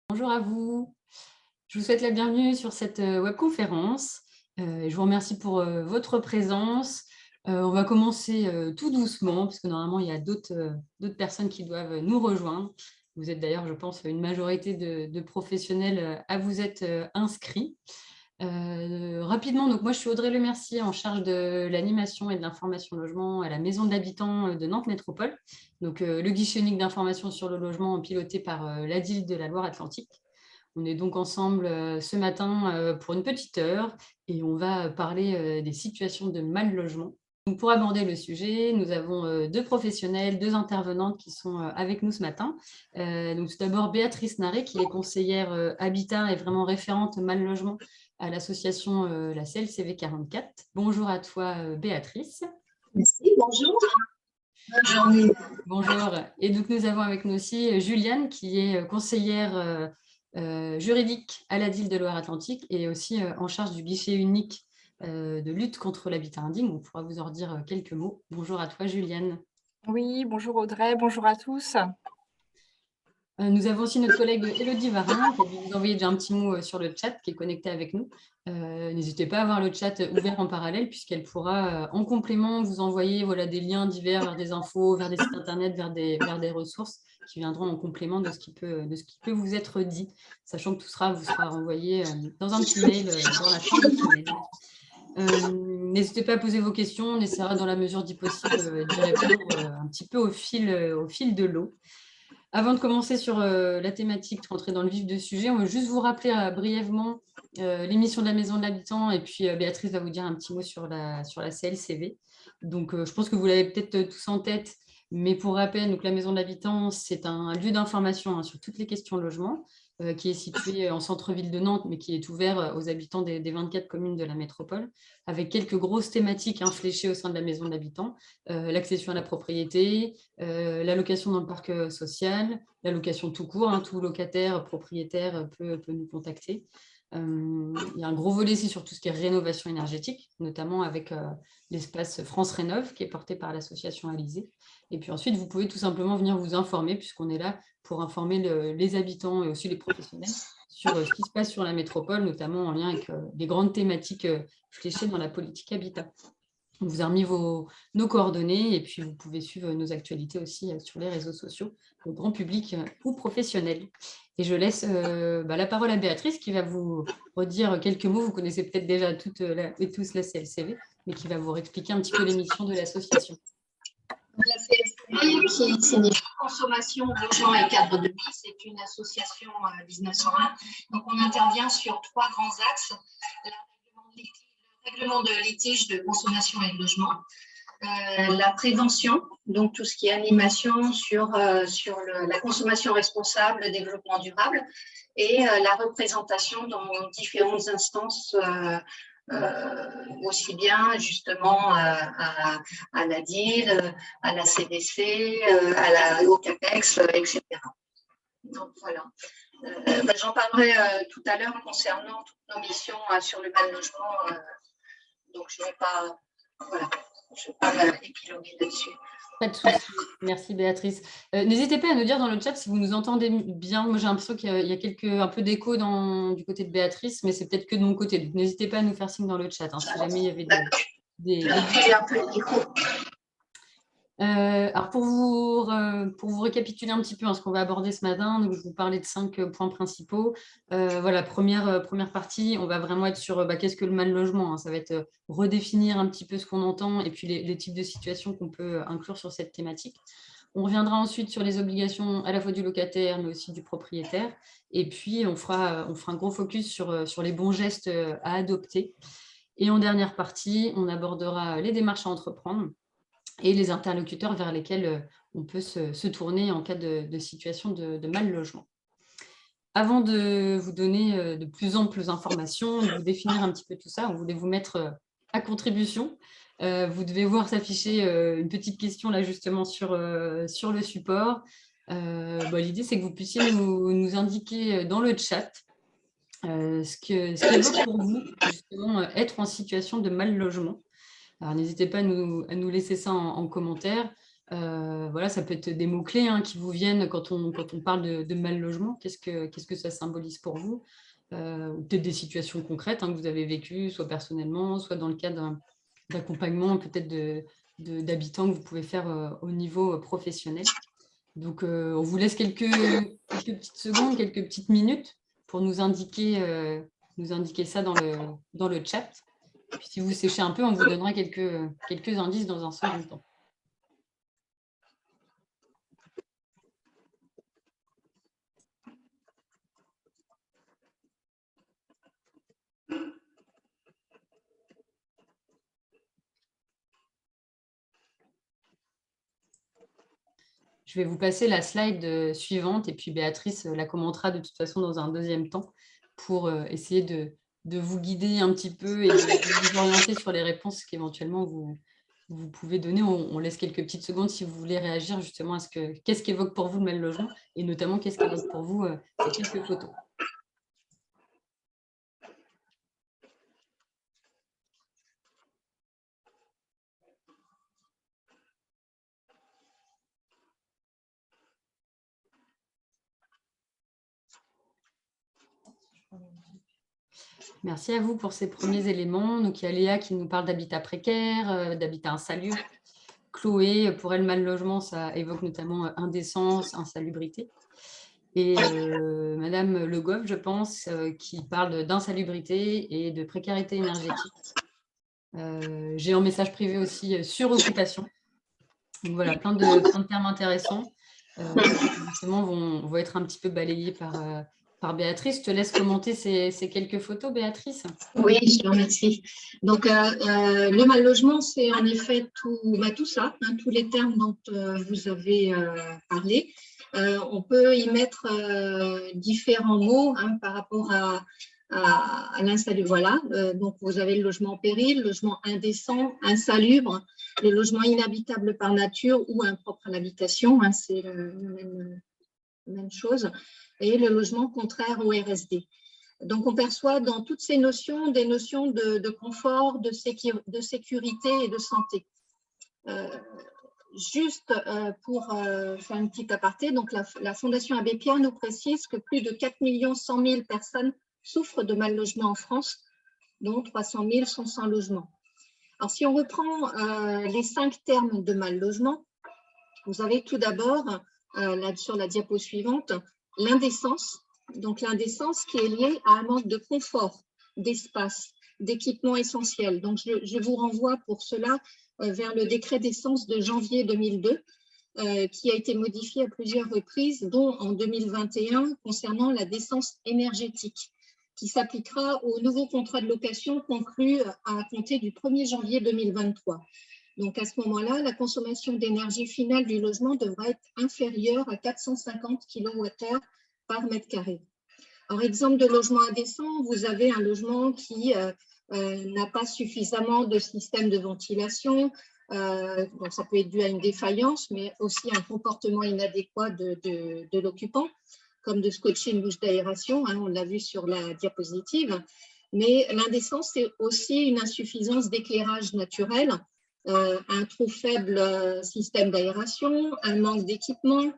Bonjour à vous. Je vous souhaite la bienvenue sur cette webconférence. Je vous remercie pour votre présence. On va commencer tout doucement, parce que normalement, il y a d'autres personnes qui doivent nous rejoindre. Vous êtes d'ailleurs, je pense, une majorité de professionnels à vous être inscrits. Rapidement, donc moi, je suis Audrey Lemercier, en charge de l'animation et de l'information logement à la Maison de l'Habitant de Nantes Métropole. Donc, le guichet unique d'information sur le logement piloté par l'ADIL de la Loire-Atlantique. On est donc ensemble ce matin pour une petite heure et on va parler des situations de mal logement. Donc, pour aborder le sujet, nous avons deux professionnels, deux intervenantes qui sont avec nous ce matin. Donc, tout d'abord, Béatrice Naré, qui est conseillère habitat et vraiment référente mal logement à l'association la CLCV 44. Bonjour à toi, Béatrice. Merci, bonjour. Bonne journée. Bonjour. Et donc, nous avons avec nous aussi Juliane, qui est conseillère juridique à l'ADIL de Loire-Atlantique et aussi en charge du guichet unique de lutte contre l'habitat indigne. On pourra vous en dire quelques mots. Bonjour à toi, Juliane. Oui, bonjour Audrey, bonjour à tous. Nous avons aussi notre collègue Élodie Varin qui a dû vous envoyer déjà un petit mot sur le chat, qui est connecté avec nous. N'hésitez pas à avoir le chat ouvert en parallèle, puisqu'elle pourra en complément vous envoyer des liens divers vers des infos, vers des sites internet, vers des ressources qui viendront en complément de ce qui peut vous être dit, sachant que tout vous sera renvoyé dans un petit mail dans la fin de semaine. N'hésitez pas à poser vos questions, on essaiera dans la mesure du possible d'y répondre un petit peu au fil de l'eau. Avant de commencer sur la thématique, de rentrer dans le vif du sujet, on va juste vous rappeler brièvement l'émission de la Maison de l'Habitant, et puis Béatrice va vous dire un petit mot sur la CLCV. Donc, je pense que vous l'avez peut-être tous en tête, mais pour rappel, donc, la Maison de l'Habitant, c'est un lieu d'information sur toutes les questions logement, qui est situé en centre-ville de Nantes, mais qui est ouvert aux habitants des 24 communes de la métropole, avec quelques grosses thématiques fléchées au sein de la Maison de l'Habitant, l'accession à la propriété, la location dans le parc social, la location tout court, tout locataire, propriétaire peut nous contacter. Il y a un gros volet ici sur tout ce qui est rénovation énergétique, notamment avec l'espace France Rénov, qui est porté par l'association Alizé. Et puis ensuite, vous pouvez tout simplement venir vous informer, puisqu'on est là pour informer les habitants et aussi les professionnels sur ce qui se passe sur la métropole, notamment en lien avec les grandes thématiques fléchées dans la politique habitat. On vous a remis nos coordonnées et puis vous pouvez suivre nos actualités aussi sur les réseaux sociaux, au grand public ou professionnel. Et je laisse la parole à Béatrice qui va vous redire quelques mots. Vous connaissez peut-être déjà toutes et tous la CLCV, mais qui va vous expliquer un petit peu les missions de l'association. La CLCV, qui signifie Consommation, Logement et Cadre de vie, c'est une association 1901. Donc, on intervient sur trois grands axes. Le règlement de litige de consommation et de logement, la prévention, donc tout ce qui est animation sur la consommation responsable, le développement durable, et la représentation dans différentes instances, aussi bien justement à la DIL, à la CDC, au CAPEX, etc. Donc voilà. J'en parlerai tout à l'heure concernant toutes nos missions sur le mal logement. Donc je ne vais pas épiloguer là-dessus. Pas de souci. Merci Béatrice. N'hésitez pas à nous dire dans le chat si vous nous entendez bien. Moi, j'ai l'impression qu'il y a un peu d'écho du côté de Béatrice, mais c'est peut-être que de mon côté. Donc, n'hésitez pas à nous faire signe dans le chat si jamais il y avait des... un peu d'écho. Alors, pour vous récapituler un petit peu ce qu'on va aborder ce matin, donc je vous parlais de 5 points principaux. Première partie, on va vraiment être sur qu'est-ce que le mal logement. Ça va être redéfinir un petit peu ce qu'on entend et puis les types de situations qu'on peut inclure sur cette thématique. On reviendra ensuite sur les obligations à la fois du locataire, mais aussi du propriétaire. Et puis, on fera un gros focus sur les bons gestes à adopter. Et en dernière partie, on abordera les démarches à entreprendre et les interlocuteurs vers lesquels on peut se tourner en cas de situation de mal logement. Avant de vous donner de plus amples informations, de vous définir un petit peu tout ça, on voulait vous mettre à contribution. Vous devez voir s'afficher une petite question là justement sur le support. L'idée, c'est que vous puissiez nous indiquer dans le chat ce qu'évoque pour vous, justement, être en situation de mal logement. Alors, n'hésitez pas à nous laisser ça en commentaire. Voilà, ça peut être des mots-clés qui vous viennent quand on parle de mal logement. Qu'est-ce que ça symbolise pour vous? Ou peut-être des situations concrètes que vous avez vécues, soit personnellement, soit dans le cadre d'accompagnement peut-être d'habitants que vous pouvez faire au niveau professionnel. Donc, on vous laisse quelques petites secondes, quelques petites minutes pour nous indiquer ça dans le chat. Puis si vous séchez un peu, on vous donnera quelques indices dans un second temps. Je vais vous passer la slide suivante et puis Béatrice la commentera de toute façon dans un deuxième temps pour essayer de vous guider un petit peu et de vous orienter sur les réponses qu'éventuellement vous pouvez donner. On laisse quelques petites secondes si vous voulez réagir justement à qu'est-ce qu'évoque pour vous le mal logement et notamment qu'est-ce qu'évoque pour vous ces quelques photos. Merci à vous pour ces premiers éléments. Donc, il y a Léa qui nous parle d'habitat précaire, d'habitat insalubre. Chloé, pour elle, mal logement, ça évoque notamment indécence, insalubrité. Et Madame Le Goff, je pense, qui parle d'insalubrité et de précarité énergétique. J'ai en message privé aussi suroccupation. Donc voilà, plein de termes intéressants qui justement vont être un petit peu balayés par Béatrice. Je te laisse commenter ces quelques photos, Béatrice. Oui, je te remercie. Donc, le mal logement, c'est en effet tout ça, tous les termes dont vous avez parlé. On peut y mettre différents mots par rapport à l'insalubre. Voilà, donc vous avez le logement en péril, le logement indécent, insalubre, le logement inhabitable par nature ou impropre à l'habitation, c'est la même chose, et le logement contraire au RSD. Donc, on perçoit dans toutes ces notions des notions de confort, de sécurité et de santé. Juste pour faire une petite aparté, donc la Fondation Abbé Pierre nous précise que plus de 4 100 000 personnes souffrent de mal logement en France, dont 300 000 sont sans logement. Alors, si on reprend les 5 termes de mal logement, vous avez tout d'abord, sur la diapo suivante, l'indécence. Donc, l'indécence qui est liée à un manque de confort, d'espace, d'équipement essentiel. Donc, je vous renvoie pour cela vers le décret décence de janvier 2002, qui a été modifié à plusieurs reprises, dont en 2021 concernant la décence énergétique, qui s'appliquera au nouveau contrat de location conclu à compter du 1er janvier 2023. Donc, à ce moment-là, la consommation d'énergie finale du logement devra être inférieure à 450 kWh par mètre carré. Alors, exemple de logement indécent, vous avez un logement qui n'a pas suffisamment de système de ventilation, donc ça peut être dû à une défaillance, mais aussi un comportement inadéquat de l'occupant, comme de scotcher une bouche d'aération, on l'a vu sur la diapositive. Mais l'indécence, c'est aussi une insuffisance d'éclairage naturel, un trop faible système d'aération, un manque d'équipement,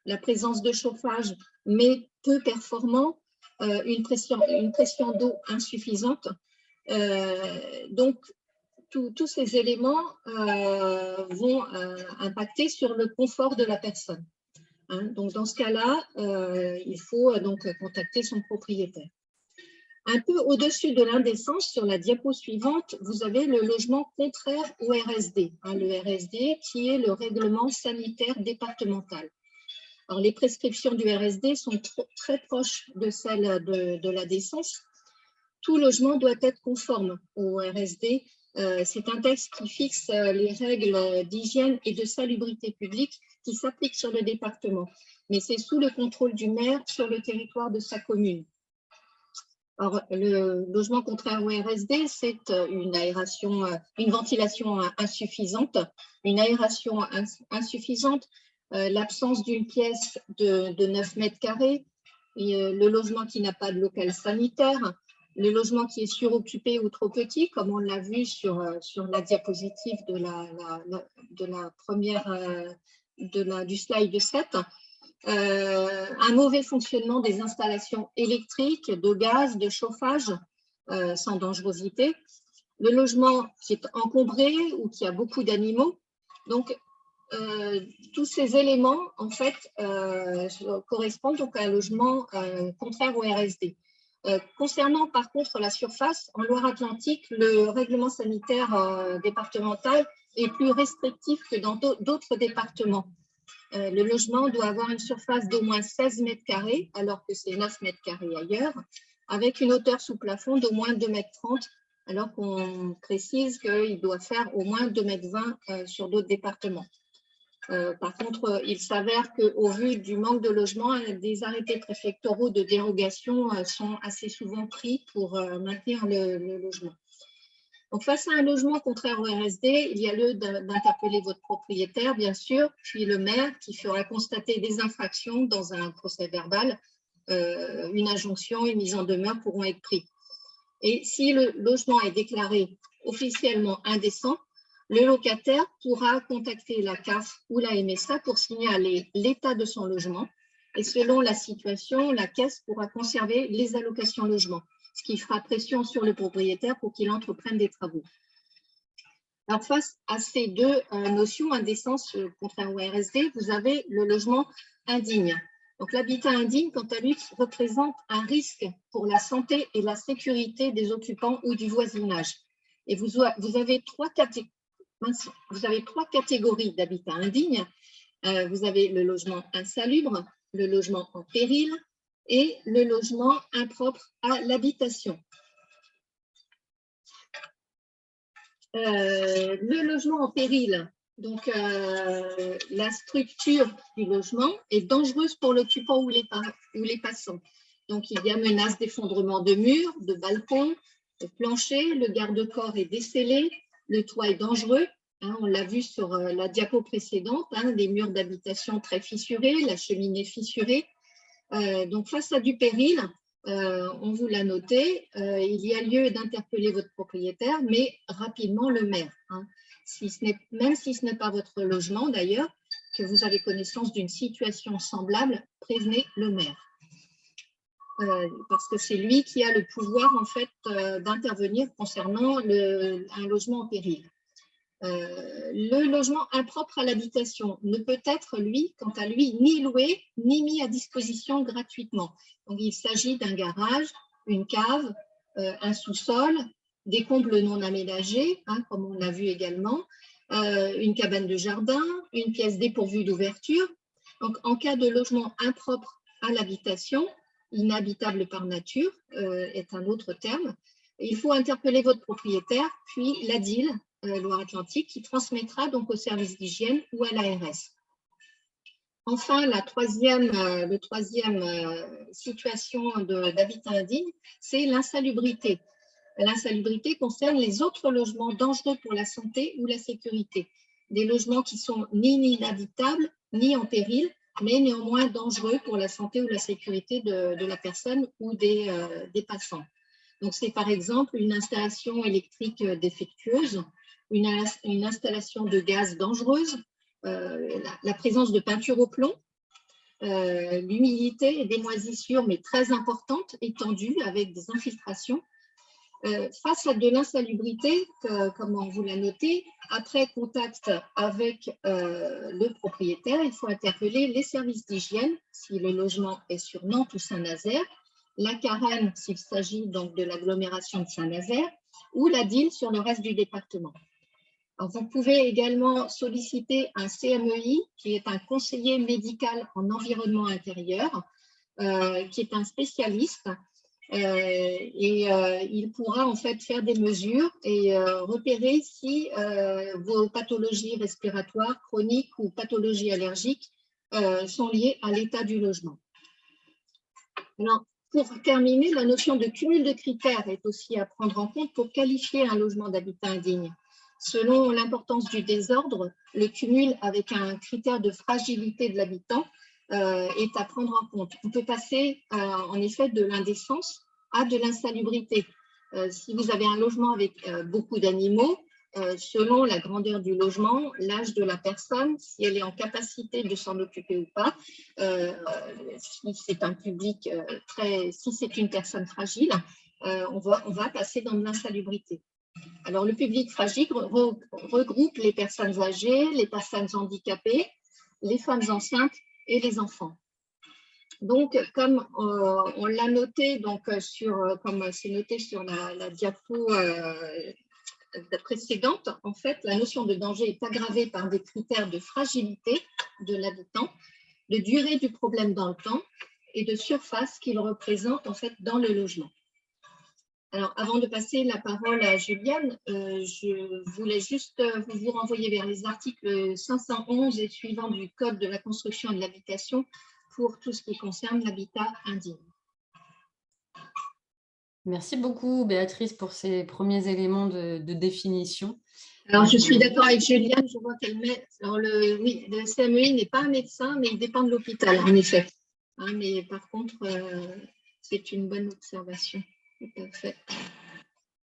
la présence de chauffage, mais peu performant, une pression d'eau insuffisante. Donc, tous ces éléments vont impacter sur le confort de la personne. Donc, dans ce cas-là, il faut donc contacter son propriétaire. Un peu au-dessus de l'indécence, sur la diapo suivante, vous avez le logement contraire au RSD. Le RSD qui est le règlement sanitaire départemental. Alors, les prescriptions du RSD sont très proches de celles de la décence. Tout logement doit être conforme au RSD. C'est un texte qui fixe les règles d'hygiène et de salubrité publique qui s'appliquent sur le département. Mais c'est sous le contrôle du maire sur le territoire de sa commune. Alors, le logement contraire au RSD, c'est une ventilation insuffisante, une aération insuffisante, l'absence d'une pièce de 9 mètres carrés, le logement qui n'a pas de local sanitaire, le logement qui est suroccupé ou trop petit, comme on l'a vu sur la diapositive du slide 7, un mauvais fonctionnement des installations électriques, de gaz, de chauffage, sans dangerosité, le logement qui est encombré ou qui a beaucoup d'animaux. Donc, tous ces éléments, en fait, correspondent donc à un logement contraire au RSD. Concernant, par contre, la surface, en Loire-Atlantique, le règlement sanitaire départemental est plus restrictif que dans d'autres départements. Le logement doit avoir une surface d'au moins 16 mètres carrés, alors que c'est 9 mètres carrés ailleurs, avec une hauteur sous plafond d'au moins 2,30 mètres, alors qu'on précise qu'il doit faire au moins 2,20 mètres sur d'autres départements. Par contre, il s'avère qu'au vu du manque de logement, des arrêtés préfectoraux de dérogation sont assez souvent pris pour maintenir le logement. Donc, face à un logement contraire au RSD, il y a lieu d'interpeller votre propriétaire, bien sûr, puis le maire qui fera constater des infractions dans un procès verbal. Une injonction, une mise en demeure pourront être pris. Et si le logement est déclaré officiellement indécent, le locataire pourra contacter la CAF ou la MSA pour signaler l'état de son logement. Et selon la situation, la caisse pourra conserver les allocations logement, ce qui fera pression sur le propriétaire pour qu'il entreprenne des travaux. Alors, face à ces deux notions, indécence contraire au RSD, vous avez le logement indigne. Donc, l'habitat indigne, quant à lui, représente un risque pour la santé et la sécurité des occupants ou du voisinage. Et vous avez trois catégories d'habitat indigne. Vous avez le logement insalubre, le logement en péril et le logement impropre à l'habitation. Le logement en péril, donc la structure du logement est dangereuse pour l'occupant ou les passants. Donc il y a menace d'effondrement de murs, de balcons, de plancher, le garde-corps est décellé, le toit est dangereux. On l'a vu sur la diapo précédente, des murs d'habitation très fissurés, la cheminée fissurée. Donc face à du péril, on vous l'a noté, il y a lieu d'interpeller votre propriétaire, mais rapidement le maire. Même si ce n'est pas votre logement d'ailleurs, que vous avez connaissance d'une situation semblable, prévenez le maire. Parce que c'est lui qui a le pouvoir en fait d'intervenir concernant un logement en péril. Le logement impropre à l'habitation ne peut être, lui, quant à lui, ni loué, ni mis à disposition gratuitement. Donc, il s'agit d'un garage, une cave, un sous-sol, des combles non aménagés, comme on l'a vu également, une cabane de jardin, une pièce dépourvue d'ouverture. Donc, en cas de logement impropre à l'habitation, inhabitable par nature est un autre terme, il faut interpeller votre propriétaire, puis l'ADIL, Loire-Atlantique, qui transmettra donc au service d'hygiène ou à l'ARS. Enfin, la troisième situation d'habitat indigne, c'est l'insalubrité. L'insalubrité concerne les autres logements dangereux pour la santé ou la sécurité. Des logements qui sont ni inhabitables, ni en péril, mais néanmoins dangereux pour la santé ou la sécurité de la personne ou des passants. Donc, c'est par exemple une installation électrique défectueuse, une installation de gaz dangereuse, la présence de peinture au plomb, l'humidité et des moisissures, mais très importantes, étendues avec des infiltrations. Face à de l'insalubrité, comme on vous l'a noté, après contact avec le propriétaire, il faut interpeller les services d'hygiène si le logement est sur Nantes ou Saint-Nazaire, la Carène s'il s'agit donc de l'agglomération de Saint-Nazaire ou la DIL sur le reste du département. Alors, vous pouvez également solliciter un CMEI qui est un conseiller médical en environnement intérieur, qui est un spécialiste. Il pourra en fait faire des mesures et repérer si vos pathologies respiratoires chroniques ou pathologies allergiques sont liées à l'état du logement. Alors, pour terminer, la notion de cumul de critères est aussi à prendre en compte pour qualifier un logement d'habitat indigne. Selon l'importance du désordre, le cumul avec un critère de fragilité de l'habitant est à prendre en compte. On peut passer en effet de l'indécence à de l'insalubrité. Si vous avez un logement avec beaucoup d'animaux, selon la grandeur du logement, l'âge de la personne, si elle est en capacité de s'en occuper ou pas, si c'est un public si c'est une personne fragile, on va passer dans de l'insalubrité. Alors, le public fragile regroupe les personnes âgées, les personnes handicapées, les femmes enceintes et les enfants. Donc, comme on l'a noté, comme c'est noté sur la diapo précédente, en fait, la notion de danger est aggravée par des critères de fragilité de l'habitant, de durée du problème dans le temps et de surface qu'il représente en fait dans le logement. Alors, avant de passer la parole à Juliane, je voulais juste vous renvoyer vers les articles 511 et suivants du Code de la construction et de l'habitation pour tout ce qui concerne l'habitat indigne. Merci beaucoup, Béatrice, pour ces premiers éléments de définition. Alors, je suis d'accord avec Juliane, je vois qu'elle met… Alors, le CMEI n'est pas un médecin, mais il dépend de l'hôpital, en effet. Hein, mais par contre, c'est une bonne observation. Tout à fait.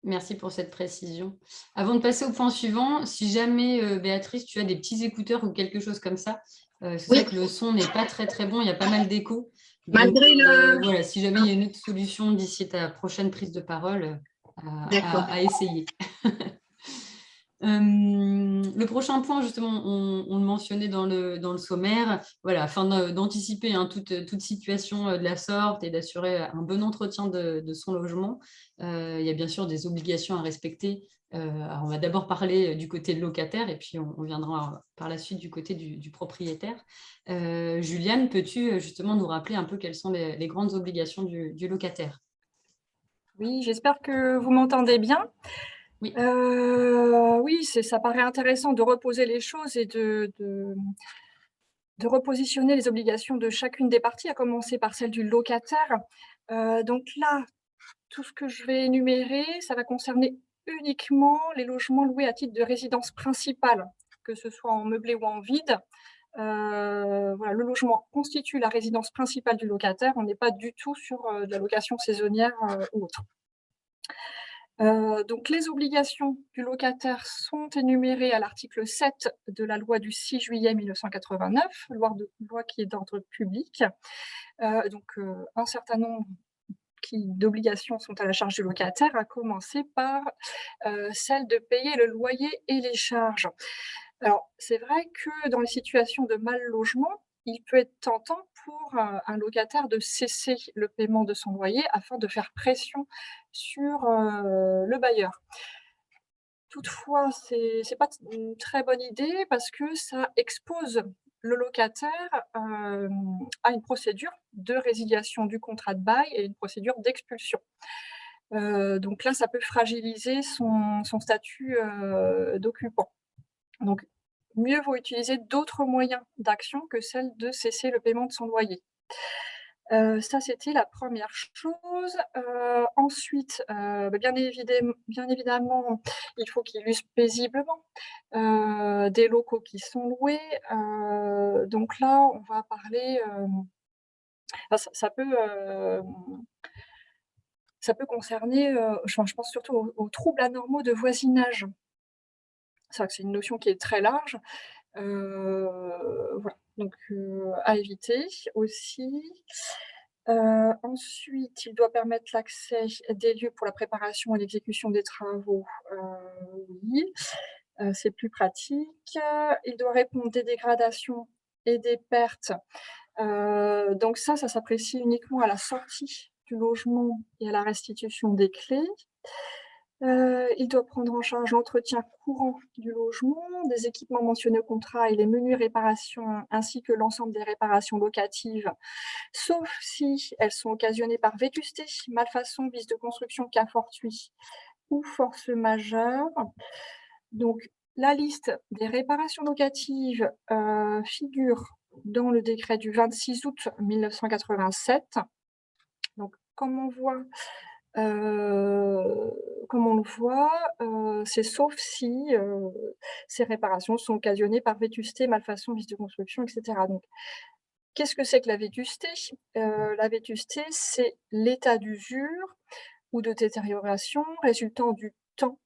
Merci pour cette précision. Avant de passer au point suivant, si jamais, Béatrice, tu as des petits écouteurs ou quelque chose comme ça, c'est vrai que le son n'est pas très bon, il y a pas mal d'écho. Malgré voilà, si jamais il y a une autre solution d'ici ta prochaine prise de parole, à essayer. Le prochain point, justement, on le mentionnait dans le sommaire, voilà, afin d'anticiper toute situation de la sorte et d'assurer un bon entretien de son logement. Il y a bien sûr des obligations à respecter. Alors on va d'abord parler du côté locataire et puis on viendra par la suite du côté du propriétaire. Juliane, peux-tu justement nous rappeler un peu quelles sont les grandes obligations du locataire? Oui, j'espère que vous m'entendez bien. Oui. Oui, ça paraît intéressant de reposer les choses et de repositionner les obligations de chacune des parties, à commencer par celle du locataire. Donc là, tout ce que je vais énumérer, ça va concerner uniquement les logements loués à titre de résidence principale, que ce soit en meublé ou en vide. Voilà, le logement constitue la résidence principale du locataire. On n'est pas du tout sur de la location saisonnière ou autre. Donc les obligations du locataire sont énumérées à l'article 7 de la loi du 6 juillet 1989, loi qui est d'ordre public. Un certain nombre d'obligations sont à la charge du locataire, à commencer par celle de payer le loyer et les charges. Alors, c'est vrai que dans les situations de mal logement, il peut être tentant pour un locataire de cesser le paiement de son loyer afin de faire pression sur le bailleur. Toutefois, c'est pas une très bonne idée parce que ça expose le locataire à une procédure de résiliation du contrat de bail et une procédure d'expulsion. Donc là, ça peut fragiliser son statut d'occupant. Donc, mieux vaut utiliser d'autres moyens d'action que celle de cesser le paiement de son loyer. Ça, c'était la première chose. Ensuite, bien évidemment, il faut qu'il use paisiblement des locaux qui sont loués. Donc là, on va parler, ça peut concerner, je pense surtout aux troubles anormaux de voisinage. C'est vrai que c'est une notion qui est très large. Voilà, donc à éviter aussi. Ensuite, il doit permettre l'accès des lieux pour la préparation et l'exécution des travaux. Oui, c'est plus pratique. Il doit répondre des dégradations et des pertes. Donc ça s'apprécie uniquement à la sortie du logement et à la restitution des clés. Il doit prendre en charge l'entretien courant du logement, des équipements mentionnés au contrat et les menues réparations, ainsi que l'ensemble des réparations locatives, sauf si elles sont occasionnées par vétusté, malfaçon, vice de construction, cas fortuit ou force majeure. Donc, la liste des réparations locatives figure dans le décret du 26 août 1987. Donc, comme on le voit, c'est sauf si ces réparations sont occasionnées par vétusté, malfaçon, vice de construction, etc. Donc, Qu'est-ce que c'est que la vétusté? La vétusté, c'est l'état d'usure ou de détérioration résultant du temps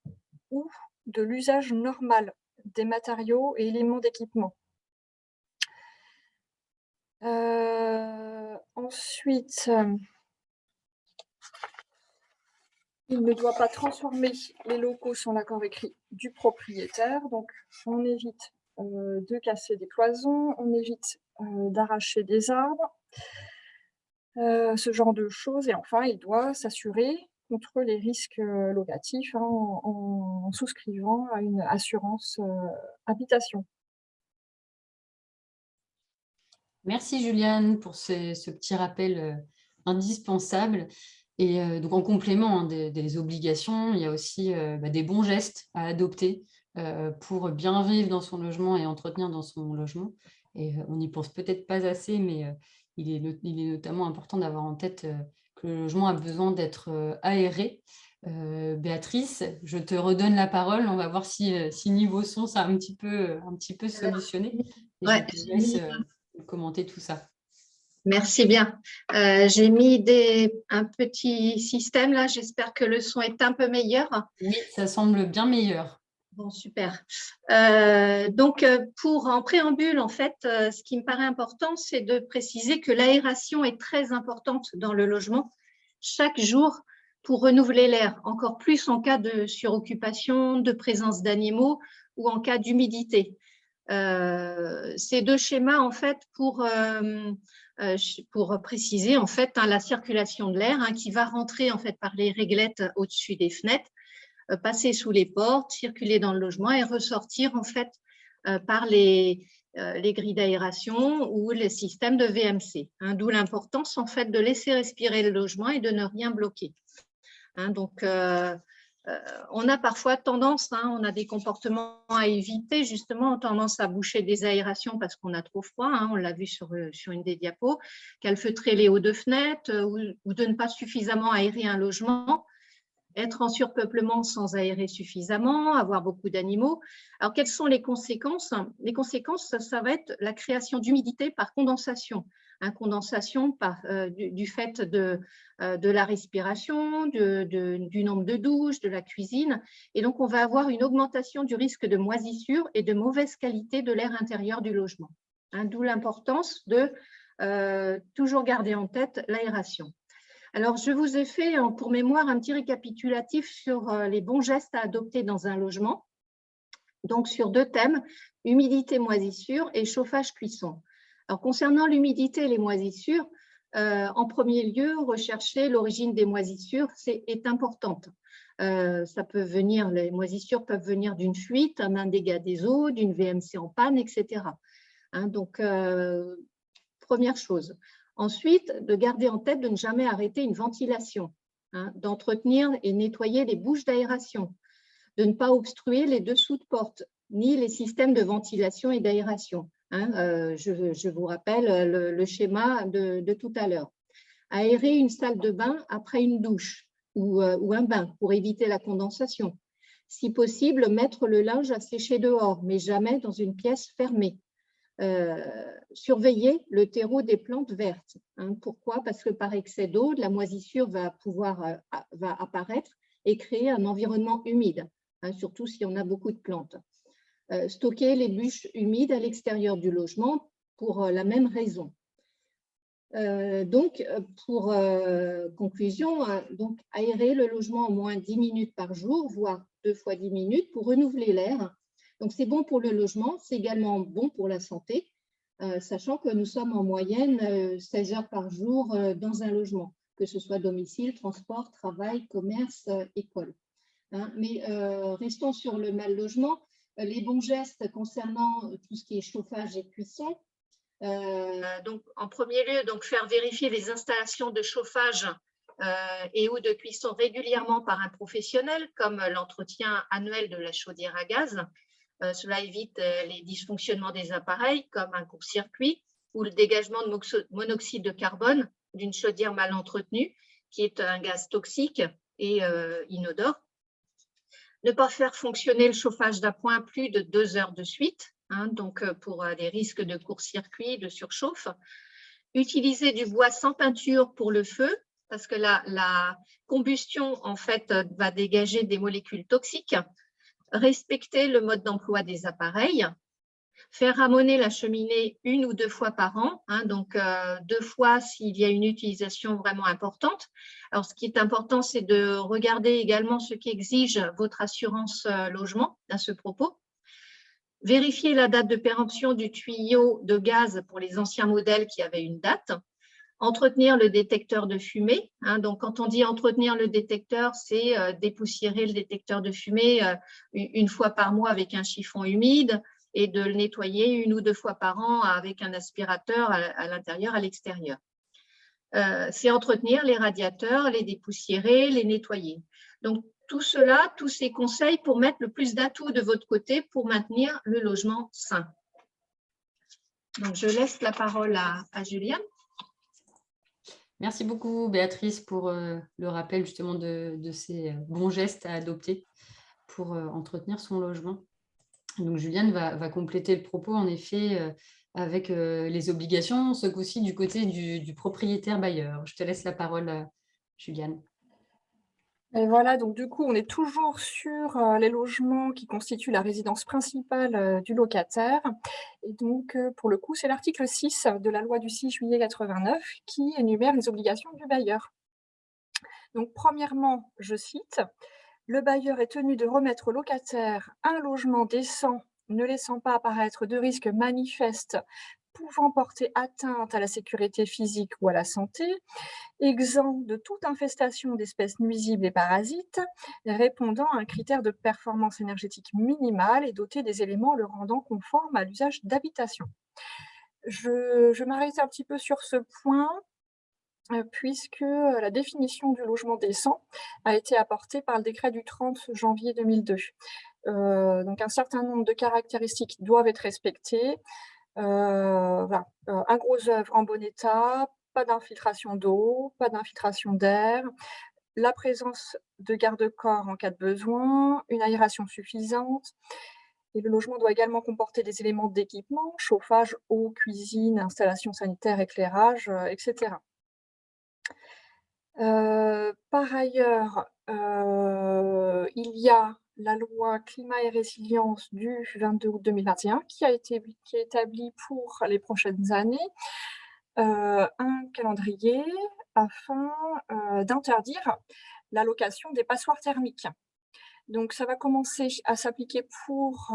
ou de l'usage normal des matériaux et éléments d'équipement. Ensuite, il ne doit pas transformer les locaux sans l'accord écrit du propriétaire. Donc, on évite de casser des cloisons, on évite d'arracher des arbres, ce genre de choses. Et enfin, il doit s'assurer contre les risques locatifs, hein, en souscrivant à une assurance habitation. Merci Juliane pour ce petit rappel indispensable. Et donc en complément, hein, des obligations, il y a aussi des bons gestes à adopter pour bien vivre dans son logement et entretenir dans son logement. Et on n'y pense peut-être pas assez, mais il est notamment important d'avoir en tête que le logement a besoin d'être aéré. Béatrice, je te redonne la parole. On va voir si niveau son, ça a un petit peu solutionné. Et Ouais, je te laisse commenter tout ça. merci bien. J'ai mis un petit système là. J'espère que le son est un peu meilleur. Oui, ça semble bien meilleur. Bon, super. Donc, en préambule, en fait, ce qui me paraît important, c'est de préciser que l'aération est très importante dans le logement chaque jour pour renouveler l'air, encore plus en cas de suroccupation, de présence d'animaux ou en cas d'humidité. Ces deux schémas, en fait, pour préciser en fait la circulation de l'air qui va rentrer en fait par les réglettes au-dessus des fenêtres, passer sous les portes, circuler dans le logement et ressortir en fait par les grilles d'aération ou les systèmes de VMC. D'où l'importance en fait de laisser respirer le logement et de ne rien bloquer. Donc, on a parfois tendance, on a des comportements à éviter, justement, tendance à boucher des aérations parce qu'on a trop froid, on l'a vu sur une des diapos, calfeutrer les hauts de fenêtre ou de ne pas suffisamment aérer un logement, être en surpeuplement sans aérer suffisamment, avoir beaucoup d'animaux. Alors, quelles sont les conséquences? Les conséquences, ça va être la création d'humidité par condensation. Condensation du fait de la respiration, du nombre de douches, de la cuisine. Et donc, on va avoir une augmentation du risque de moisissure et de mauvaise qualité de l'air intérieur du logement. D'où l'importance de toujours garder en tête l'aération. Alors, je vous ai fait pour mémoire un petit récapitulatif sur les bons gestes à adopter dans un logement. Donc, sur deux thèmes, humidité, moisissure et chauffage, cuisson. Alors, concernant l'humidité et les moisissures, en premier lieu, rechercher l'origine des moisissures est importante. Les moisissures peuvent venir d'une fuite, d'un dégât des eaux, d'une VMC en panne, etc. Donc, première chose. Ensuite, de garder en tête de ne jamais arrêter une ventilation, d'entretenir et nettoyer les bouches d'aération, de ne pas obstruer les dessous de porte, ni les systèmes de ventilation et d'aération. Je vous rappelle le schéma de tout à l'heure. Aérer une salle de bain après une douche ou un bain pour éviter la condensation. Si possible, mettre le linge à sécher dehors, mais jamais dans une pièce fermée. Surveiller le terreau des plantes vertes. Pourquoi? Parce que par excès d'eau, la moisissure va apparaître et créer un environnement humide, surtout si on a beaucoup de plantes. Stocker les bûches humides à l'extérieur du logement pour la même raison. Donc, pour conclusion, donc, aérer le logement au moins 10 minutes par jour, voire 2 fois 10 minutes pour renouveler l'air. Donc, c'est bon pour le logement, c'est également bon pour la santé, sachant que nous sommes en moyenne 16 heures par jour dans un logement, que ce soit domicile, transport, travail, commerce, école. Mais restons sur le mal logement. Les bons gestes concernant tout ce qui est chauffage et cuisson. Donc, en premier lieu, faire vérifier les installations de chauffage et ou de cuisson régulièrement par un professionnel, comme l'entretien annuel de la chaudière à gaz. Cela évite les dysfonctionnements des appareils, comme un court-circuit ou le dégagement de monoxyde de carbone d'une chaudière mal entretenue, qui est un gaz toxique et inodore. Ne pas faire fonctionner le chauffage d'appoint plus de 2 heures de suite, donc pour des risques de court-circuit, de surchauffe. Utiliser du bois sans peinture pour le feu, parce que la combustion, en fait, va dégager des molécules toxiques. Respecter le mode d'emploi des appareils. Faire ramoner la cheminée 1 ou 2 fois par an, hein, donc 2 fois s'il y a une utilisation vraiment importante. Alors, ce qui est important, c'est de regarder également ce qu'exige votre assurance logement à ce propos. Vérifier la date de péremption du tuyau de gaz pour les anciens modèles qui avaient une date. Entretenir le détecteur de fumée. Hein, donc, quand on dit entretenir le détecteur, c'est dépoussiérer le détecteur de fumée une fois par mois avec un chiffon humide et de le nettoyer 1 ou 2 fois par an avec un aspirateur à l'intérieur, à l'extérieur. C'est entretenir les radiateurs, les dépoussiérer, les nettoyer. Donc, tout cela, tous ces conseils pour mettre le plus d'atouts de votre côté pour maintenir le logement sain. Donc, je laisse la parole à Juliane. Merci beaucoup, Béatrice, pour le rappel justement de ces bons gestes à adopter pour entretenir son logement. Donc, Juliane va compléter le propos, en effet, avec les obligations, ce coup-ci du côté du propriétaire bailleur. Je te laisse la parole, Juliane. Et voilà, donc du coup, on est toujours sur les logements qui constituent la résidence principale du locataire. Et donc, pour le coup, c'est l'article 6 de la loi du 6 juillet 89 qui énumère les obligations du bailleur. Donc, premièrement, je cite, « Le bailleur est tenu de remettre au locataire un logement décent, ne laissant pas apparaître de risques manifestes pouvant porter atteinte à la sécurité physique ou à la santé, exempt de toute infestation d'espèces nuisibles et parasites, répondant à un critère de performance énergétique minimale et doté des éléments le rendant conforme à l'usage d'habitation. » Je m'arrête un petit peu sur ce point, puisque la définition du logement décent a été apportée par le décret du 30 janvier 2002. Donc un certain nombre de caractéristiques doivent être respectées. Voilà, un gros œuvre en bon état, pas d'infiltration d'eau, pas d'infiltration d'air, la présence de garde-corps en cas de besoin, une aération suffisante. Et le logement doit également comporter des éléments d'équipement, chauffage, eau, cuisine, installation sanitaire, éclairage, etc. Par ailleurs, il y a la loi climat et résilience du 22 août 2021 qui établit pour les prochaines années un calendrier afin d'interdire la location des passoires thermiques. Donc ça va commencer à s'appliquer pour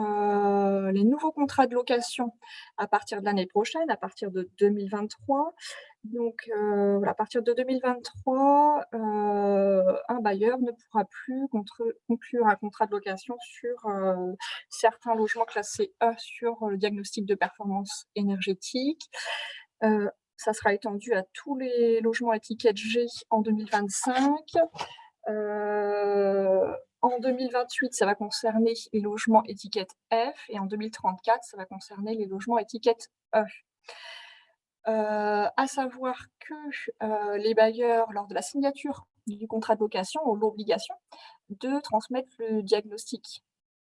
les nouveaux contrats de location à partir de l'année prochaine, à partir de 2023. Donc voilà, à partir de 2023, un bailleur ne pourra plus conclure un contrat de location sur certains logements classés E sur le diagnostic de performance énergétique. Ça sera étendu à tous les logements étiquette G en 2025. En 2028, ça va concerner les logements étiquette F et en 2034, ça va concerner les logements étiquette E. À savoir que les bailleurs, lors de la signature du contrat de location, ont l'obligation de transmettre le diagnostic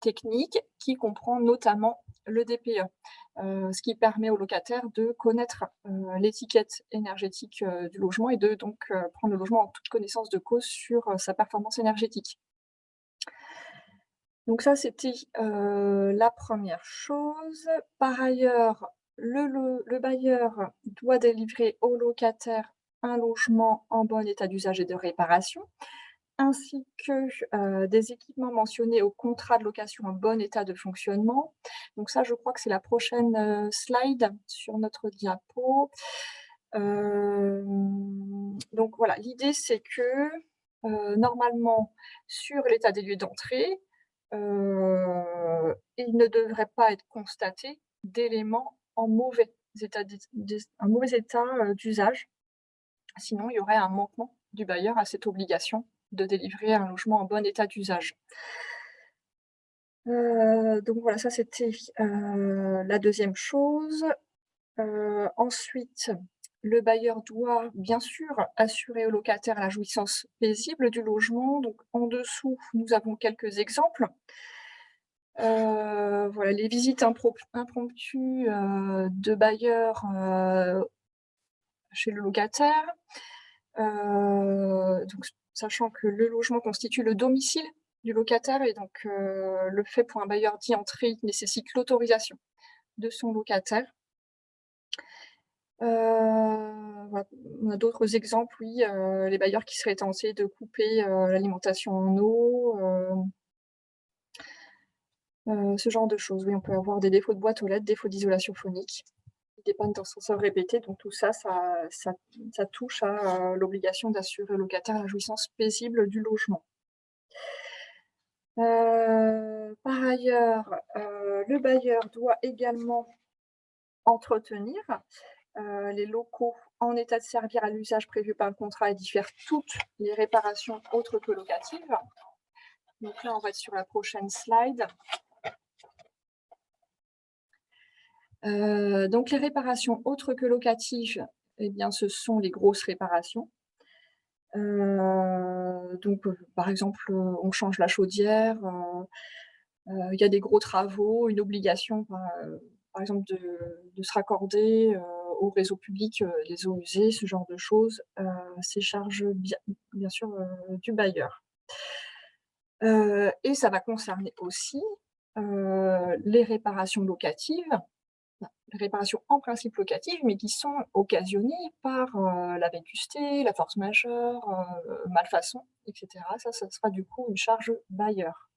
technique qui comprend notamment le DPE, ce qui permet au locataire de connaître l'étiquette énergétique du logement et de donc prendre le logement en toute connaissance de cause sur sa performance énergétique. Donc ça, c'était la première chose. Par ailleurs, le bailleur doit délivrer au locataire un logement en bon état d'usage et de réparation, ainsi que des équipements mentionnés au contrat de location en bon état de fonctionnement. Donc ça, je crois que c'est la prochaine slide sur notre diapo. Donc voilà, l'idée c'est que normalement, sur l'état des lieux d'entrée, il ne devrait pas être constaté d'éléments en mauvais état d'usage. Sinon, il y aurait un manquement du bailleur à cette obligation de délivrer un logement en bon état d'usage. Donc voilà, ça c'était la deuxième chose. Ensuite, le bailleur doit bien sûr assurer au locataire la jouissance paisible du logement. Donc en dessous, nous avons quelques exemples. Voilà, les visites impromptues de bailleurs chez le locataire, donc, sachant que le logement constitue le domicile du locataire et donc le fait pour un bailleur d'y entrer nécessite l'autorisation de son locataire. Voilà. On a d'autres exemples, oui, les bailleurs qui seraient tentés de couper l'alimentation en eau, ce genre de choses. Oui, on peut avoir des défauts de boîte aux lettres, défauts d'isolation phonique, des pannes d'ascenseur répétées. Donc tout ça, ça touche à l'obligation d'assurer au locataire la jouissance paisible du logement. Par ailleurs, le bailleur doit également entretenir les locaux en état de servir à l'usage prévu par le contrat et d'y faire toutes les réparations autres que locatives. Donc là, on va être sur la prochaine slide. Donc les réparations autres que locatives, eh bien, ce sont les grosses réparations. Donc, par exemple, on change la chaudière, il y a des gros travaux, une obligation, par exemple, de se raccorder au réseau public, les eaux usées, ce genre de choses, c'est charge bien sûr du bailleur. Et ça va concerner aussi les réparations locatives, les réparations en principe locatives, mais qui sont occasionnées par la vétusté, la force majeure, malfaçon, etc. Ça sera du coup une charge bailleur.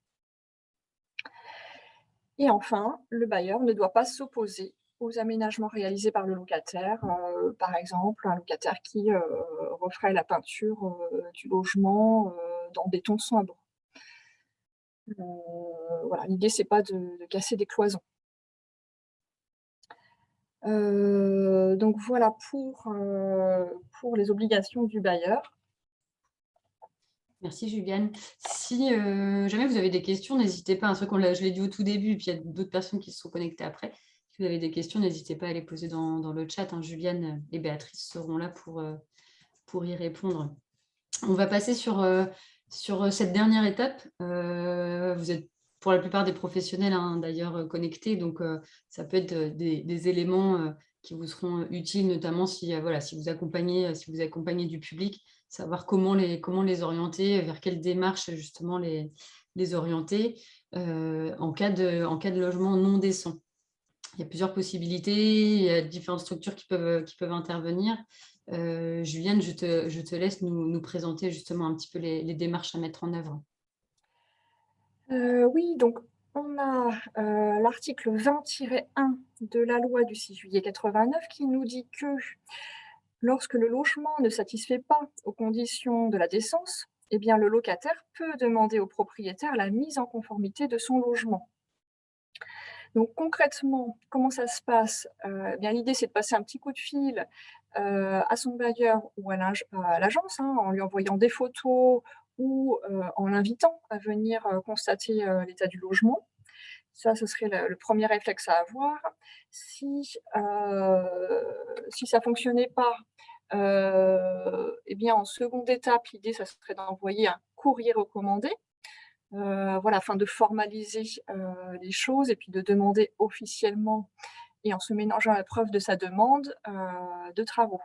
Et enfin, le bailleur ne doit pas s'opposer aux aménagements réalisés par le locataire. Par exemple, un locataire qui referait la peinture du logement dans des tons sombres. Voilà, l'idée, c'est pas de casser des cloisons. Donc voilà pour les obligations du bailleur. Merci Juliane. Si jamais vous avez des questions, n'hésitez pas. Je l'ai dit au tout début, et puis il y a d'autres personnes qui se sont connectées après. Si vous avez des questions, n'hésitez pas à les poser dans le chat. Juliane et Béatrice seront là pour y répondre. On va passer sur cette dernière étape. Vous êtes pour la plupart des professionnels d'ailleurs connectés, donc ça peut être des éléments qui vous seront utiles, notamment si vous accompagnez du public, savoir comment les orienter, vers quelle démarche justement les orienter en cas de logement non décent. Il y a plusieurs possibilités, il y a différentes structures qui peuvent intervenir. Juliane, je te laisse nous présenter justement un petit peu les démarches à mettre en œuvre. Oui, donc on a l'article 20-1 de la loi du 6 juillet 89 qui nous dit que lorsque le logement ne satisfait pas aux conditions de la décence, eh bien, le locataire peut demander au propriétaire la mise en conformité de son logement. Donc concrètement, comment ça se passe? Bien, l'idée, c'est de passer un petit coup de fil à son bailleur ou à l'agence, en lui envoyant des photos ou en l'invitant à venir constater l'état du logement. Ça, ce serait le premier réflexe à avoir. Si ça fonctionnait pas, eh bien, en seconde étape, l'idée, ça serait d'envoyer un courrier recommandé, voilà, afin de formaliser les choses et puis de demander officiellement et en se ménageant à la preuve de sa demande de travaux.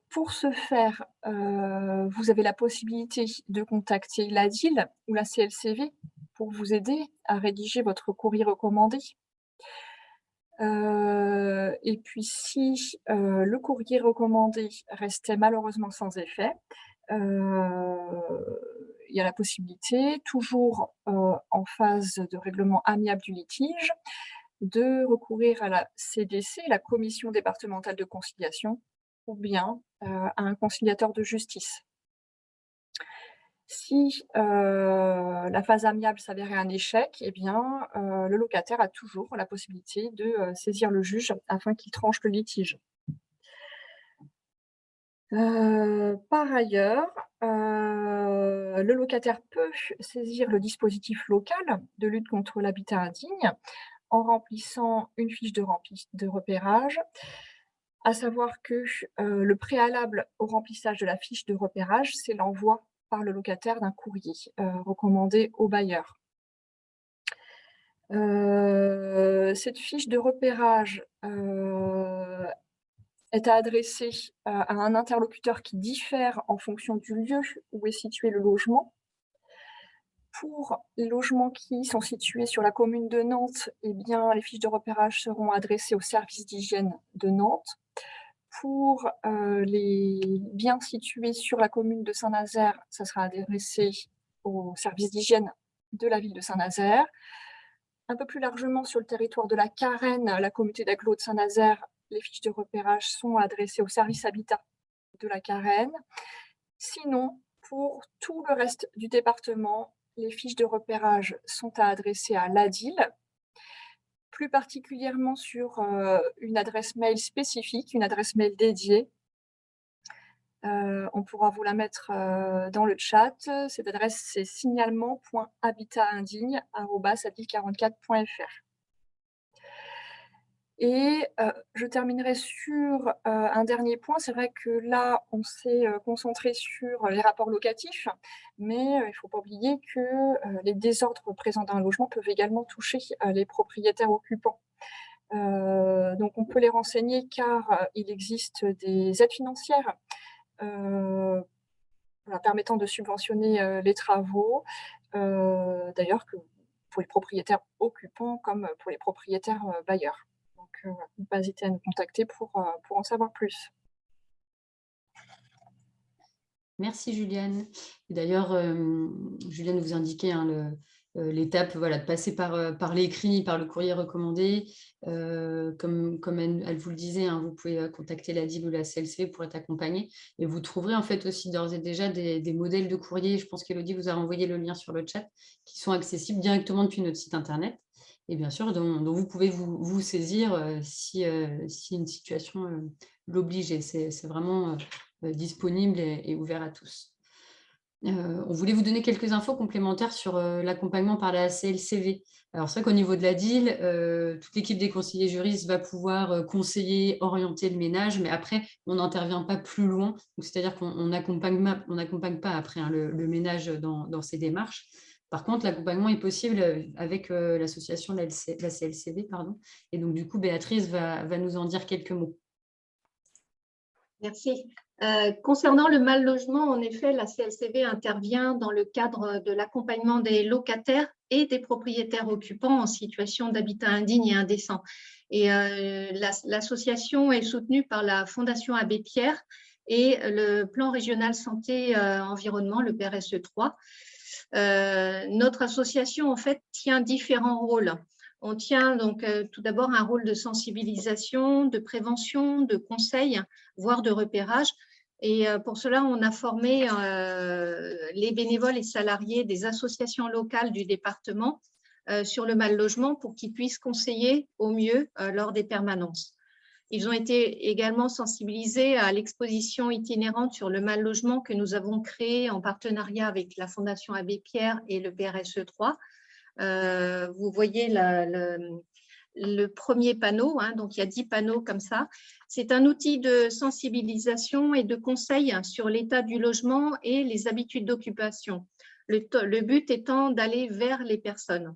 Pour ce faire, vous avez la possibilité de contacter l'ADIL ou la CLCV pour vous aider à rédiger votre courrier recommandé. Et puis si le courrier recommandé restait malheureusement sans effet, il y a la possibilité, toujours en phase de règlement amiable du litige, de recourir à la CDC, la Commission départementale de conciliation, ou bien à un conciliateur de justice. Si la phase amiable s'avérait un échec, eh bien, le locataire a toujours la possibilité de saisir le juge afin qu'il tranche le litige. Par ailleurs, le locataire peut saisir le dispositif local de lutte contre l'habitat indigne en remplissant une fiche de repérage, à savoir que le préalable au remplissage de la fiche de repérage, c'est l'envoi par le locataire d'un courrier recommandé au bailleur. Cette fiche de repérage est à adresser à un interlocuteur qui diffère en fonction du lieu où est situé le logement. Pour les logements qui sont situés sur la commune de Nantes, eh bien, les fiches de repérage seront adressées au service d'hygiène de Nantes. Pour les biens situés sur la commune de Saint-Nazaire, ça sera adressé au service d'hygiène de la ville de Saint-Nazaire. Un peu plus largement sur le territoire de la Carène, la communauté d'agglomération de Saint-Nazaire, les fiches de repérage sont adressées au service habitat de la Carène. Sinon, pour tout le reste du département, les fiches de repérage sont à adresser à l'ADIL, plus particulièrement sur une adresse mail spécifique, une adresse mail dédiée. On pourra vous la mettre dans le chat. Cette adresse, c'est signalement.habitatindigne@adil44.fr. Et je terminerai sur un dernier point. C'est vrai que là, on s'est concentré sur les rapports locatifs, mais il ne faut pas oublier que les désordres présents dans un logement peuvent également toucher les propriétaires occupants. Donc, on peut les renseigner car il existe des aides financières permettant de subventionner les travaux, d'ailleurs que pour les propriétaires occupants comme pour les propriétaires bailleurs. Donc, ne pas hésiter à nous contacter pour en savoir plus. Merci Juliane. D'ailleurs, Juliane vous indiquait l'étape de passer par l'écrit, par le courrier recommandé. Comme elle vous le disait, vous pouvez contacter l'ADIL ou la CLCV pour être accompagné. Et vous trouverez en fait aussi d'ores et déjà des modèles de courrier. Je pense qu'Élodie vous a renvoyé le lien sur le chat, qui sont accessibles directement depuis notre site internet. Et bien sûr, dont vous pouvez vous saisir si une situation l'oblige. Et c'est vraiment disponible et ouvert à tous. On voulait vous donner quelques infos complémentaires sur l'accompagnement par la CLCV. Alors, c'est vrai qu'au niveau de la DIL, toute l'équipe des conseillers juristes va pouvoir conseiller, orienter le ménage, mais après, on n'intervient pas plus loin. C'est-à-dire qu'on n'accompagne pas après le ménage dans ces démarches. Par contre, l'accompagnement est possible avec l'association de la CLCV. Et donc, du coup, Béatrice va nous en dire quelques mots. Merci. Concernant le mal logement, en effet, la CLCV intervient dans le cadre de l'accompagnement des locataires et des propriétaires occupants en situation d'habitat indigne et indécent. Et l'association est soutenue par la Fondation Abbé Pierre et le plan régional santé environnement, le PRSE 3. Notre association, en fait, tient différents rôles. On tient donc tout d'abord un rôle de sensibilisation, de prévention, de conseil, voire de repérage. Et pour cela, on a formé les bénévoles et salariés des associations locales du département sur le mal logement pour qu'ils puissent conseiller au mieux lors des permanences. Ils ont été également sensibilisés à l'exposition itinérante sur le mal logement que nous avons créée en partenariat avec la Fondation Abbé Pierre et le PRSE 3. Vous voyez le premier panneau, donc il y a 10 panneaux comme ça. C'est un outil de sensibilisation et de conseil sur l'état du logement et les habitudes d'occupation. Le but étant d'aller vers les personnes.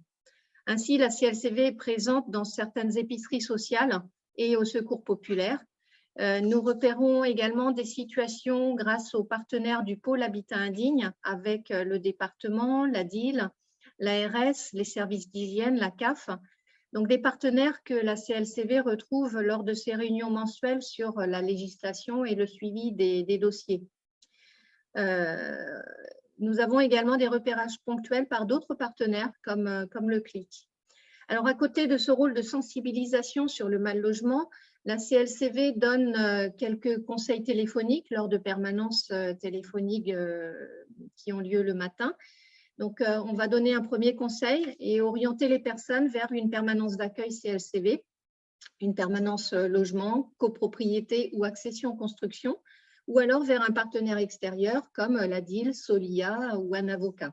Ainsi, la CLCV est présente dans certaines épiceries sociales et au secours populaire. Nous repérons également des situations grâce aux partenaires du pôle habitat indigne avec le département, la DIL, l'ARS, les services d'hygiène, la CAF. Donc, des partenaires que la CLCV retrouve lors de ses réunions mensuelles sur la législation et le suivi des dossiers. Nous avons également des repérages ponctuels par d'autres partenaires comme le CLIC. Alors, à côté de ce rôle de sensibilisation sur le mal logement, la CLCV donne quelques conseils téléphoniques lors de permanences téléphoniques qui ont lieu le matin. Donc, on va donner un premier conseil et orienter les personnes vers une permanence d'accueil CLCV, une permanence logement, copropriété ou accession construction, ou alors vers un partenaire extérieur comme la DIL, Solia ou un avocat.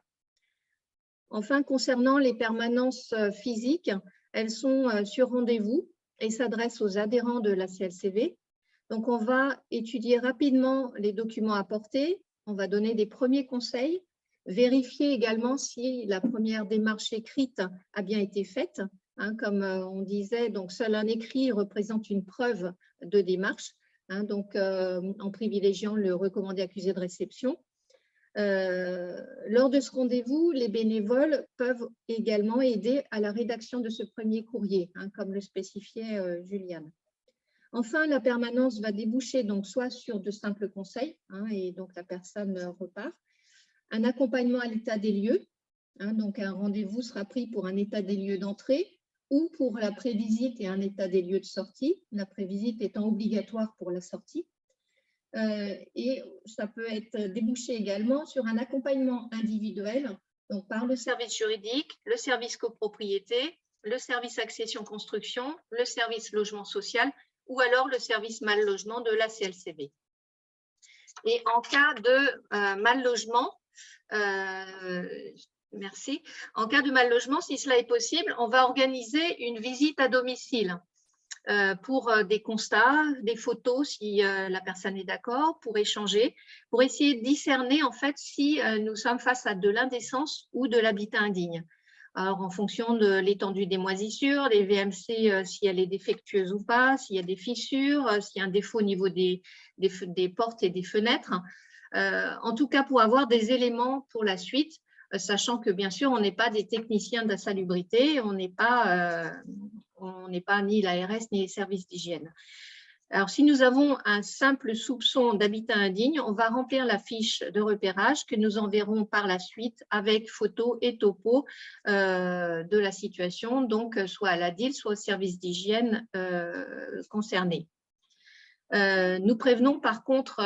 Enfin, concernant les permanences physiques, elles sont sur rendez-vous et s'adressent aux adhérents de la CLCV. Donc, on va étudier rapidement les documents apportés, on va donner des premiers conseils Vérifier également si la première démarche écrite a bien été faite. Hein, comme on disait, donc seul un écrit représente une preuve de démarche, hein, donc en privilégiant le recommandé accusé de réception. Lors de ce rendez-vous, les bénévoles peuvent également aider à la rédaction de ce premier courrier, hein, comme le spécifiait Juliane. Enfin, la permanence va déboucher donc soit sur de simples conseils, hein, et donc la personne repart, un accompagnement à l'état des lieux, hein, donc un rendez-vous sera pris pour un état des lieux d'entrée ou pour la prévisite et un état des lieux de sortie, la prévisite étant obligatoire pour la sortie. Et ça peut être débouché également sur un accompagnement individuel, donc par le service juridique, le service copropriété, le service accession construction, le service logement social ou alors le service mal logement de la CLCV. Et en cas de mal logement, merci. En cas de mal logement, si cela est possible, on va organiser une visite à domicile pour des constats, des photos si la personne est d'accord, pour échanger, pour essayer de discerner en fait si nous sommes face à de l'indécence ou de l'habitat indigne. Alors, en fonction de l'étendue des moisissures, des VMC, si elle est défectueuse ou pas, s'il y a des fissures, s'il y a un défaut au niveau des portes et des fenêtres. En tout cas, pour avoir des éléments pour la suite, sachant que bien sûr, on n'est pas des techniciens d'insalubrité, on n'est pas ni l'ARS ni les services d'hygiène. Alors, si nous avons un simple soupçon d'habitat indigne, on va remplir la fiche de repérage que nous enverrons par la suite avec photo et topo de la situation, donc soit à la DIL, soit au service d'hygiène concerné. Nous prévenons par contre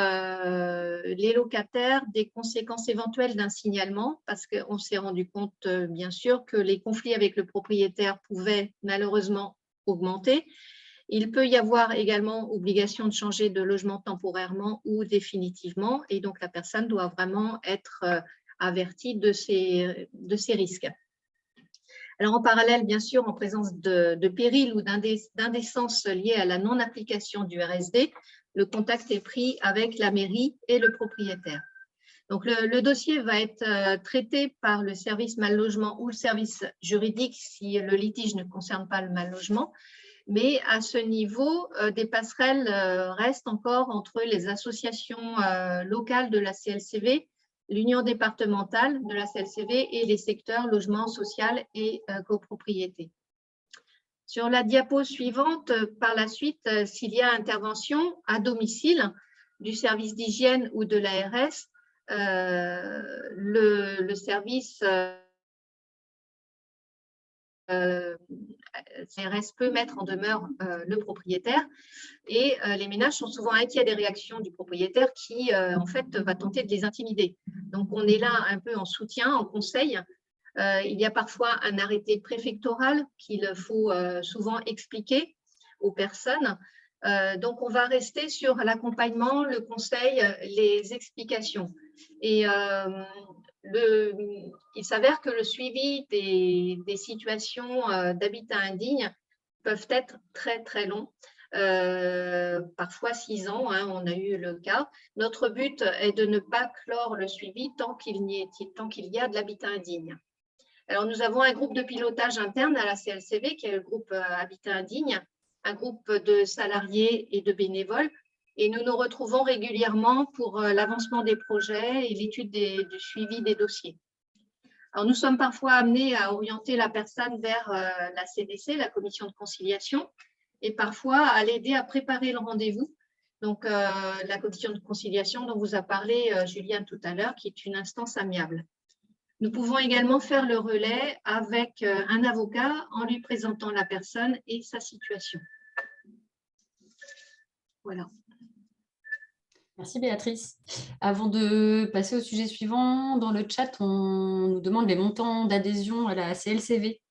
les locataires des conséquences éventuelles d'un signalement parce qu'on s'est rendu compte bien sûr que les conflits avec le propriétaire pouvaient malheureusement augmenter. Il peut y avoir également obligation de changer de logement temporairement ou définitivement et donc la personne doit vraiment être avertie de ces risques. Alors, en parallèle, bien sûr, en présence de périls ou d'indécence liés à la non-application du RSD, le contact est pris avec la mairie et le propriétaire. Donc, le dossier va être traité par le service mal logement ou le service juridique si le litige ne concerne pas le mal logement. Mais à ce niveau, des passerelles restent encore entre les associations locales de la CLCV, l'union départementale de la CLCV et les secteurs logement social et copropriété. Sur la diapo suivante, par la suite, s'il y a intervention à domicile du service d'hygiène ou de l'ARS, le service CRS peut mettre en demeure le propriétaire et les ménages sont souvent inquiets des réactions du propriétaire qui, en fait, va tenter de les intimider. Donc, on est là un peu en soutien, en conseil. Il y a parfois un arrêté préfectoral qu'il faut souvent expliquer aux personnes. Donc, on va rester sur l'accompagnement, le conseil, les explications. Et il s'avère que le suivi des situations d'habitat indigne peuvent être très, très longs, parfois 6 ans, hein, on a eu le cas. Notre but est de ne pas clore le suivi tant qu'il y a de l'habitat indigne. Alors, nous avons un groupe de pilotage interne à la CLCV, qui est le groupe Habitat Indigne, un groupe de salariés et de bénévoles. Et nous nous retrouvons régulièrement pour l'avancement des projets et l'étude du suivi des dossiers. Alors, nous sommes parfois amenés à orienter la personne vers la CDC, la commission de conciliation, et parfois à l'aider à préparer le rendez-vous. Donc, la commission de conciliation dont vous a parlé Julien tout à l'heure, qui est une instance amiable. Nous pouvons également faire le relais avec un avocat en lui présentant la personne et sa situation. Voilà. Merci Béatrice. Avant de passer au sujet suivant, dans le chat, on nous demande les montants d'adhésion à la CLCV.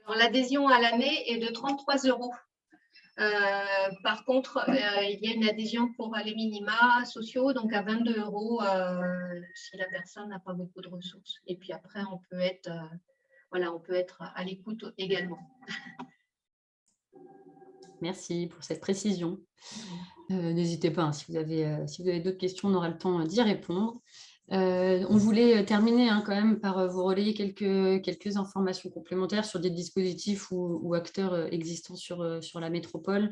Alors, l'adhésion à l'année est de 33 €. Par contre, il y a une adhésion pour les minima sociaux, donc à 22 € si la personne n'a pas beaucoup de ressources. Et puis après, on peut être à l'écoute également. Merci pour cette précision. N'hésitez pas, hein, si vous avez d'autres questions, on aura le temps d'y répondre. On voulait terminer quand même par vous relayer quelques informations complémentaires sur des dispositifs ou acteurs existants sur la métropole.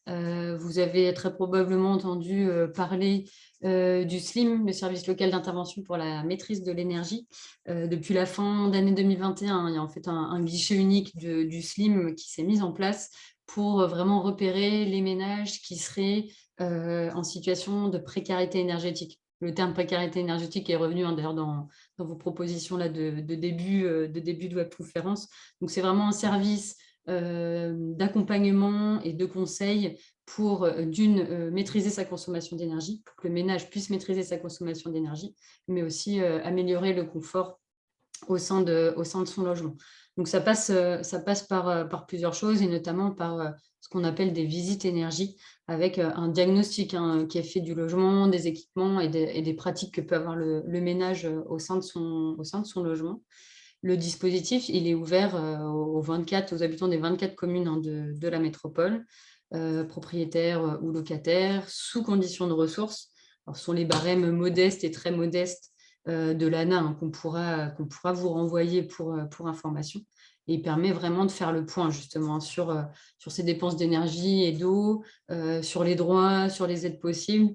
Vous avez très probablement entendu parler du SLIM, le service local d'intervention pour la maîtrise de l'énergie. Depuis la fin d'année 2021, il y a en fait un guichet unique du SLIM qui s'est mis en place pour vraiment repérer les ménages qui seraient en situation de précarité énergétique. Le terme précarité énergétique est revenu d'ailleurs dans vos propositions là, de début de webconférence. Donc, c'est vraiment un service d'accompagnement et de conseil pour, d'une, maîtriser sa consommation d'énergie, pour que le ménage puisse maîtriser sa consommation d'énergie, mais aussi améliorer le confort au sein de son logement. Donc, ça passe par plusieurs choses, et notamment par ce qu'on appelle des visites énergie, avec un diagnostic qui est fait du logement, des équipements et des pratiques que peut avoir le ménage au sein de son logement. Le dispositif, il est ouvert aux habitants des 24 communes de la métropole, propriétaires ou locataires, sous conditions de ressources. Alors, ce sont les barèmes modestes et très modestes de l'ANA qu'on pourra vous renvoyer pour information. Et il permet vraiment de faire le point justement sur ces dépenses d'énergie et d'eau, sur les droits, sur les aides possibles,